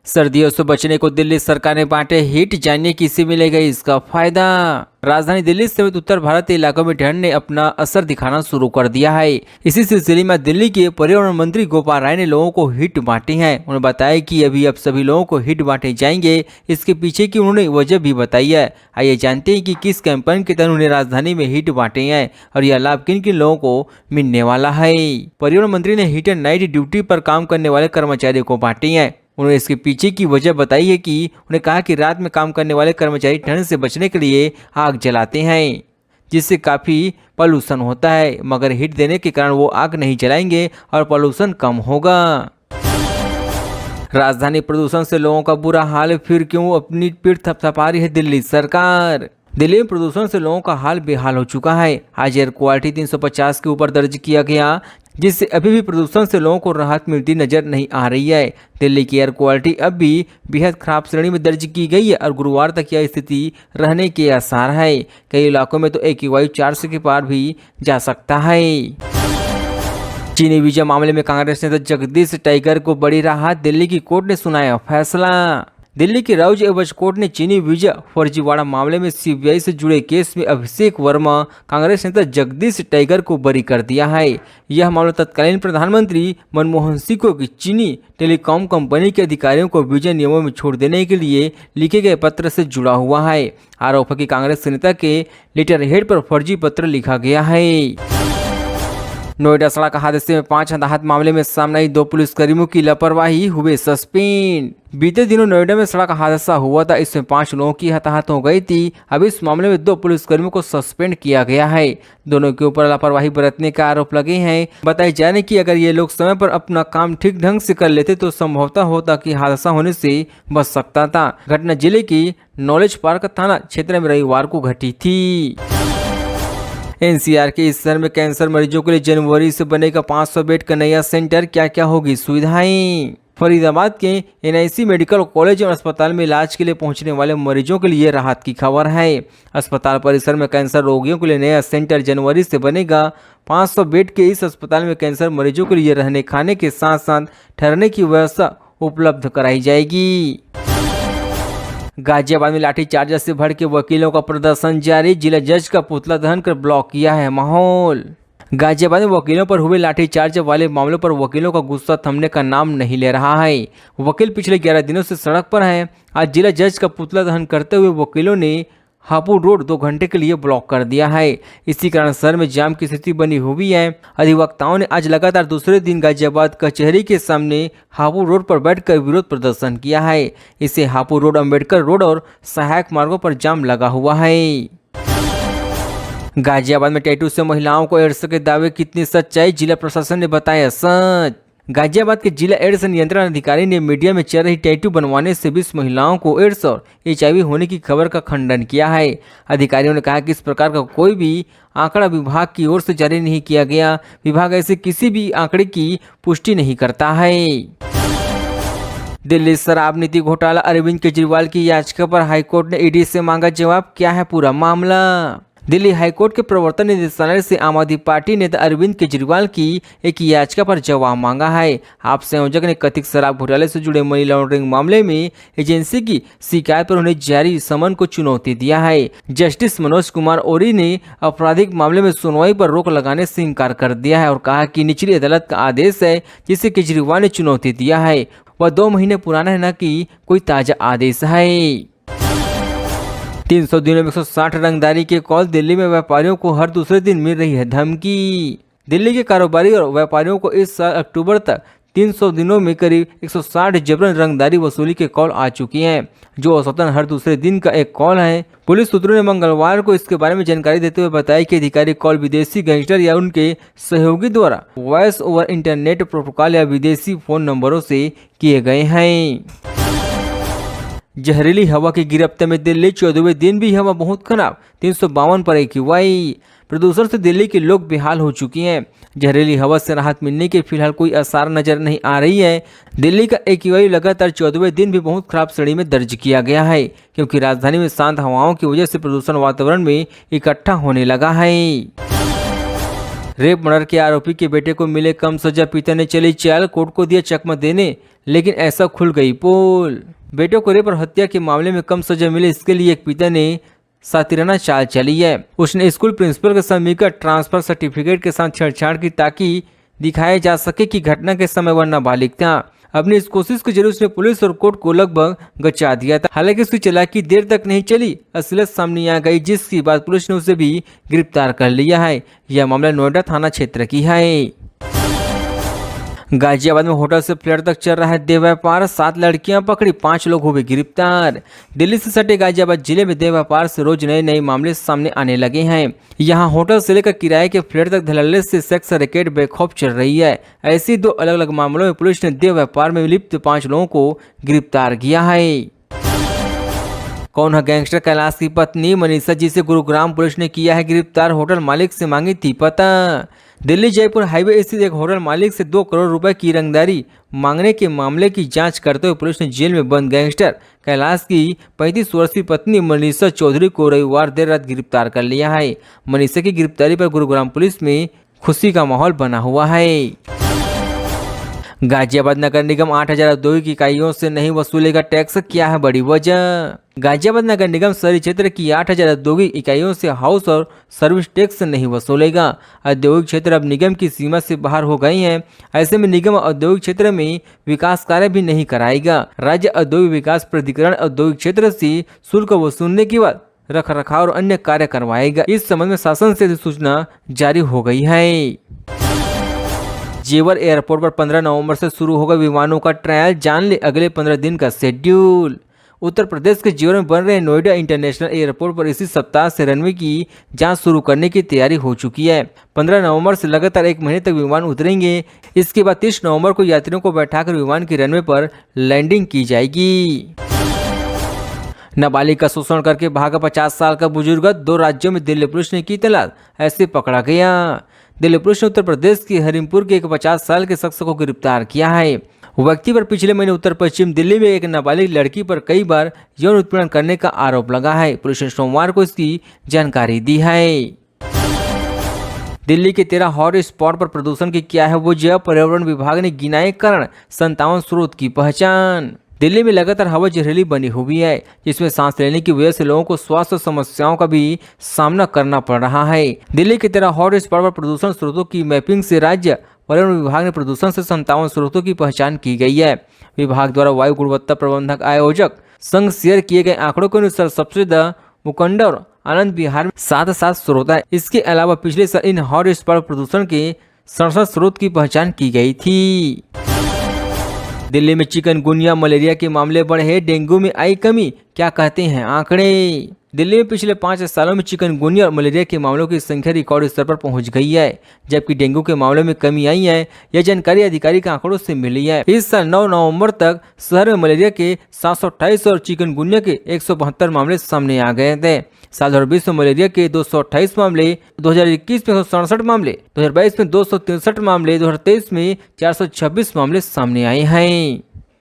सर्दियों से बचने को दिल्ली सरकार ने बांटे हिट, जानिए किसे मिलेगा इसका फायदा। राजधानी दिल्ली समेत उत्तर भारत के इलाकों में ठंड ने अपना असर दिखाना शुरू कर दिया है। इसी सिलसिले में दिल्ली के पर्यावरण मंत्री गोपाल राय ने लोगों को हिट बांटी है। उन्होंने बताया कि अभी अब सभी लोगों को हिट बांटे जाएंगे। इसके पीछे की उन्होंने वजह भी बताई है। आइए जानते हैं कि किस कैंपेन के तहत उन्हें राजधानी में हिट बांटे हैं और यह लाभ किन किन लोगों को मिलने वाला है। पर्यावरण मंत्री ने हिट एंड नाइट ड्यूटी पर काम करने वाले कर्मचारियों को बांटी है। उन्होंने इसके पीछे की वजह बताई है कि उन्होंने कहा कि रात में काम करने वाले कर्मचारी ठंड से बचने के लिए आग जलाते हैं, जिससे काफ़ी पॉल्यूशन होता है, मगर हीट देने के कारण वो आग नहीं जलाएंगे और पॉल्यूशन कम होगा। राजधानी प्रदूषण से लोगों का बुरा हाल, फिर क्यों अपनी पीठ थपथपा रही है दिल्ली सरकार। दिल्ली में प्रदूषण से लोगों का हाल बेहाल हो चुका है। आज एयर क्वालिटी 350 के ऊपर दर्ज किया गया, जिससे अभी भी प्रदूषण से लोगों को राहत मिलती नजर नहीं आ रही है। दिल्ली की एयर क्वालिटी अब भी बेहद खराब श्रेणी में दर्ज की गई है और गुरुवार तक यह स्थिति रहने के आसार है। कई इलाकों में तो AQI 400 के पार भी जा सकता है। चीनी वीजा मामले में कांग्रेस नेता जगदीश टाइगर को बड़ी राहत, दिल्ली की कोर्ट ने सुनाया फैसला। दिल्ली की राउज एवज कोर्ट ने चीनी वीजा फर्जीवाड़ा मामले में CBI से जुड़े केस में अभिषेक वर्मा, कांग्रेस नेता जगदीश टाइगर को बरी कर दिया है। यह मामला तत्कालीन प्रधानमंत्री मनमोहन सिंह को की चीनी टेलीकॉम कंपनी के अधिकारियों को वीजा नियमों में छोड़ देने के लिए लिखे गए पत्र से जुड़ा हुआ है। आरोप है कि कांग्रेस नेता के लेटर हेड पर फर्जी पत्र लिखा गया है। नोएडा सड़क हादसे में 5 हताहत मामले में सामने आई 2 पुलिसकर्मियों की लापरवाही, हुए सस्पेंड। बीते दिनों नोएडा में सड़क हादसा हुआ था, इसमें 5 लोगों की हताहत हो गई थी। अब इस मामले में 2 पुलिसकर्मियों को सस्पेंड किया गया है। दोनों के ऊपर लापरवाही बरतने का आरोप लगे हैं। बताया जा रहा है कि अगर ये लोग समय पर अपना काम ठीक ढंग से कर लेते तो संभवतः होता कि हादसा होने से बच सकता था। घटना जिले की नॉलेज पार्क थाना क्षेत्र में रविवार को घटी थी। NCR के इस शहर में कैंसर मरीजों के लिए जनवरी से बनेगा 500 बेड का नया सेंटर। क्या क्या होगी सुविधाएं। फरीदाबाद के NIC मेडिकल कॉलेज और अस्पताल में इलाज के लिए पहुंचने वाले मरीजों के लिए राहत की खबर है। अस्पताल परिसर में कैंसर रोगियों के लिए नया सेंटर जनवरी से बनेगा। 500 बेड के इस अस्पताल में कैंसर मरीजों के लिए रहने खाने के साथ साथ ठहरने की व्यवस्था उपलब्ध कराई जाएगी। गाजियाबाद में लाठीचार्ज से भड़के वकीलों का प्रदर्शन जारी, जिला जज का पुतला दहन कर ब्लॉक किया है माहौल। गाजियाबाद में वकीलों पर हुए लाठीचार्ज वाले मामलों पर वकीलों का गुस्सा थमने का नाम नहीं ले रहा है। वकील पिछले 11 दिनों से सड़क पर हैं। आज जिला जज का पुतला दहन करते हुए वकीलों ने हापुड़ रोड 2 घंटे के लिए ब्लॉक कर दिया है। इसी कारण शहर में जाम की स्थिति बनी हुई है। अधिवक्ताओं ने आज लगातार दूसरे दिन गाजियाबाद कचहरी के सामने हापुड़ रोड पर बैठकर विरोध प्रदर्शन किया है। इससे हापुड़ रोड, अम्बेडकर रोड और सहायक मार्गों पर जाम लगा हुआ है। गाजियाबाद में टैटू से महिलाओं को एड्स के दावे कितनी सच्चाई, जिला प्रशासन ने बताया सच। गाजियाबाद के जिला एड्स नियंत्रण अधिकारी ने मीडिया में चल रही टैटू बनवाने से 20 महिलाओं को एड्स और HIV होने की खबर का खंडन किया है। अधिकारियों ने कहा कि इस प्रकार का कोई भी आंकड़ा विभाग की ओर से जारी नहीं किया गया। विभाग ऐसे किसी भी आंकड़े की पुष्टि नहीं करता है। दिल्ली शराब नीति घोटाला, अरविंद केजरीवाल की याचिका पर हाईकोर्ट ने ED से मांगा जवाब। क्या है पूरा मामला। दिल्ली हाईकोर्ट के प्रवर्तन निदेशालय से आम आदमी पार्टी नेता अरविंद केजरीवाल की एक याचिका पर जवाब मांगा है। आप संयोजक ने कथित शराब घोटाले से जुड़े मनी लॉन्ड्रिंग मामले में एजेंसी की शिकायत पर उन्हें जारी समन को चुनौती दिया है। जस्टिस मनोज कुमार ओरी ने आपराधिक मामले में सुनवाई पर रोक लगाने से इनकार कर दिया है और कहा कि निचली अदालत का आदेश है जिसे केजरीवाल ने चुनौती दिया है, वह 2 महीने पुराना है, न कि कोई ताजा आदेश है। 300 दिनों में 160 रंगदारी के कॉल, दिल्ली में व्यापारियों को हर दूसरे दिन मिल रही है धमकी। दिल्ली के कारोबारी और व्यापारियों को इस साल अक्टूबर तक 300 दिनों में करीब 160 जबरन रंगदारी वसूली के कॉल आ चुकी हैं, जो औसतन हर दूसरे दिन का एक कॉल है। पुलिस सूत्रों ने मंगलवार को इसके बारे में जानकारी देते हुए बताया कि अधिकारी कॉल विदेशी गैंगस्टर या उनके सहयोगी द्वारा वॉइस ओवर इंटरनेट प्रोटोकॉल या विदेशी फोन नंबरों से किए गए हैं। जहरीली हवा की गिरफ्त में दिल्ली, 14वें दिन भी हवा बहुत खराब, 352 पर AQI। प्रदूषण से दिल्ली के लोग बेहाल हो चुकी हैं। जहरीली हवा से राहत मिलने के फिलहाल कोई आसार नजर नहीं आ रही है। दिल्ली का AQI लगातार 14वें दिन भी बहुत खराब श्रेणी में दर्ज किया गया है, क्योंकि राजधानी में शांत हवाओं की वजह से प्रदूषण वातावरण में इकट्ठा होने लगा है। रेप मर्डर के आरोपी के बेटे को मिले कम सजा, पिता ने चली चाल, कोर्ट को दिया चकमा देने, लेकिन ऐसा खुल गई पोल। बेटों को रेप और हत्या के मामले में कम सजा मिले, इसके लिए एक पिता ने सातिराना चाल चली है। उसने स्कूल प्रिंसिपल के साथ मिलकर ट्रांसफर सर्टिफिकेट के साथ छेड़छाड़ की ताकि दिखाया जा सके कि घटना के समय वह नाबालिग था। अपनी इस कोशिश के जरिए उसने पुलिस और कोर्ट को लगभग गचा दिया था। हालांकि उसकी चालाकी देर तक नहीं चली, असलियत सामने आ गई, जिसके बाद पुलिस ने उसे भी गिरफ्तार कर लिया है। यह मामला नोएडा थाना क्षेत्र की है। गाजियाबाद में होटल से फ्लैट तक चल रहा है देह व्यापार, 7 लड़कियां पकड़ी, 5 लोग हुए गिरफ्तार। दिल्ली से सटे गाजियाबाद जिले में देह व्यापार से रोज नए नए मामले सामने आने लगे हैं। यहां होटल से लेकर किराए के फ्लैट तक धड़ल्ले से सेक्स रैकेट बेखौफ चल रही है। ऐसी 2 अलग अलग मामलों में पुलिस ने देह व्यापार में लिप्त 5 लोगों को गिरफ्तार किया है। कौन है गैंगस्टर कैलाश की पत्नी मनीषा जी से गुरुग्राम पुलिस ने किया है गिरफ्तार, होटल मालिक से मांगी थी पता। दिल्ली जयपुर हाईवे स्थित एक होटल मालिक से 2 करोड़ रुपए की रंगदारी मांगने के मामले की जांच करते हुए पुलिस ने जेल में बंद गैंगस्टर कैलाश की 35 वर्षीय पत्नी मनीषा चौधरी को रविवार देर रात गिरफ्तार कर लिया है। मनीषा की गिरफ्तारी पर गुरुग्राम पुलिस में खुशी का माहौल बना हुआ है। गाजियाबाद नगर निगम 8,000 औद्योगिक इकाइयों से नहीं वसूलेगा टैक्स, क्या है बड़ी वजह। गाजियाबाद नगर निगम शहरी क्षेत्र की 8,000 औद्योगिक इकाइयों से हाउस और सर्विस टैक्स नहीं वसूलेगा। औद्योगिक क्षेत्र अब निगम की सीमा से बाहर हो गए हैं। ऐसे में निगम औद्योगिक क्षेत्र में विकास कार्य भी नहीं कराएगा। राज्य औद्योगिक विकास प्राधिकरण औद्योगिक क्षेत्र से शुल्क वसूलने के बाद रख रखाव और अन्य कार्य करवाएगा। इस संबंध में शासन से अधिसूचना जारी हो गई है। जेवर एयरपोर्ट पर 15 नवंबर से शुरू होगा विमानों का ट्रायल, जान ले अगले 15 दिन का शेड्यूल। उत्तर प्रदेश के जेवर में बन रहे नोएडा इंटरनेशनल एयरपोर्ट पर इसी सप्ताह से रनवे की जांच शुरू करने की तैयारी हो चुकी है। 15 नवंबर से लगातार 1 महीने तक विमान उतरेंगे। इसके बाद 30 नवंबर को यात्रियों को बैठाकर विमान की रनवे पर लैंडिंग की जाएगी। नाबालिग का शोषण करके भागा 50 साल का बुजुर्ग, 2 राज्यों में दिल्ली पुलिस ने की तलाश, ऐसे पकड़ा गया। दिल्ली पुलिस ने उत्तर प्रदेश के हरिमपुर के एक 50 साल के शख्स को गिरफ्तार किया है। व्यक्ति पर पिछले महीने उत्तर पश्चिम दिल्ली में एक नाबालिग लड़की पर कई बार यौन उत्पीड़न करने का आरोप लगा है। पुलिस ने सोमवार को इसकी जानकारी दी है। दिल्ली के 13 हॉट स्पॉट पर प्रदूषण की क्या है वजह, पर्यावरण विभाग ने गिनाए कारण, 57 स्रोत की पहचान। दिल्ली में लगातार हवा जहरीली बनी हुई है, जिसमें सांस लेने की वजह से लोगों को स्वास्थ्य समस्याओं का भी सामना करना पड़ रहा है। दिल्ली की तरह हॉट स्पॉट पर प्रदूषण स्रोतों की मैपिंग से राज्य पर्यावरण विभाग ने प्रदूषण से 57 स्रोतों की पहचान की गई है। विभाग द्वारा वायु गुणवत्ता प्रबंधक आयोजक संघ शेयर किए गए आंकड़ों के अनुसार सबसे ज्यादा मुकुंदर और आनंद विहार में 7 स्रोत है। इसके अलावा पिछले साल इन हॉट स्पॉट प्रदूषण के 67 स्रोत की पहचान की गई थी। दिल्ली में चिकनगुनिया मलेरिया के मामले बढ़े, डेंगू में आई कमी, क्या कहते हैं आंकड़े। दिल्ली में पिछले 5 सालों में चिकनगुनिया और मलेरिया के मामलों की संख्या रिकॉर्ड स्तर पर पहुंच गई है, जबकि डेंगू के मामले में कमी आई है। यह जानकारी आधिकारिक आंकड़ों से मिली है। इस साल 9 नवंबर तक शहर में मलेरिया के 728 और चिकनगुनिया के 172 मामले सामने आ गए थे। साल 2020 में मलेरिया के 228 मामले, 2021 में 167 मामले, 2022 में 263 मामले, 2023 में 426 मामले सामने आए हैं।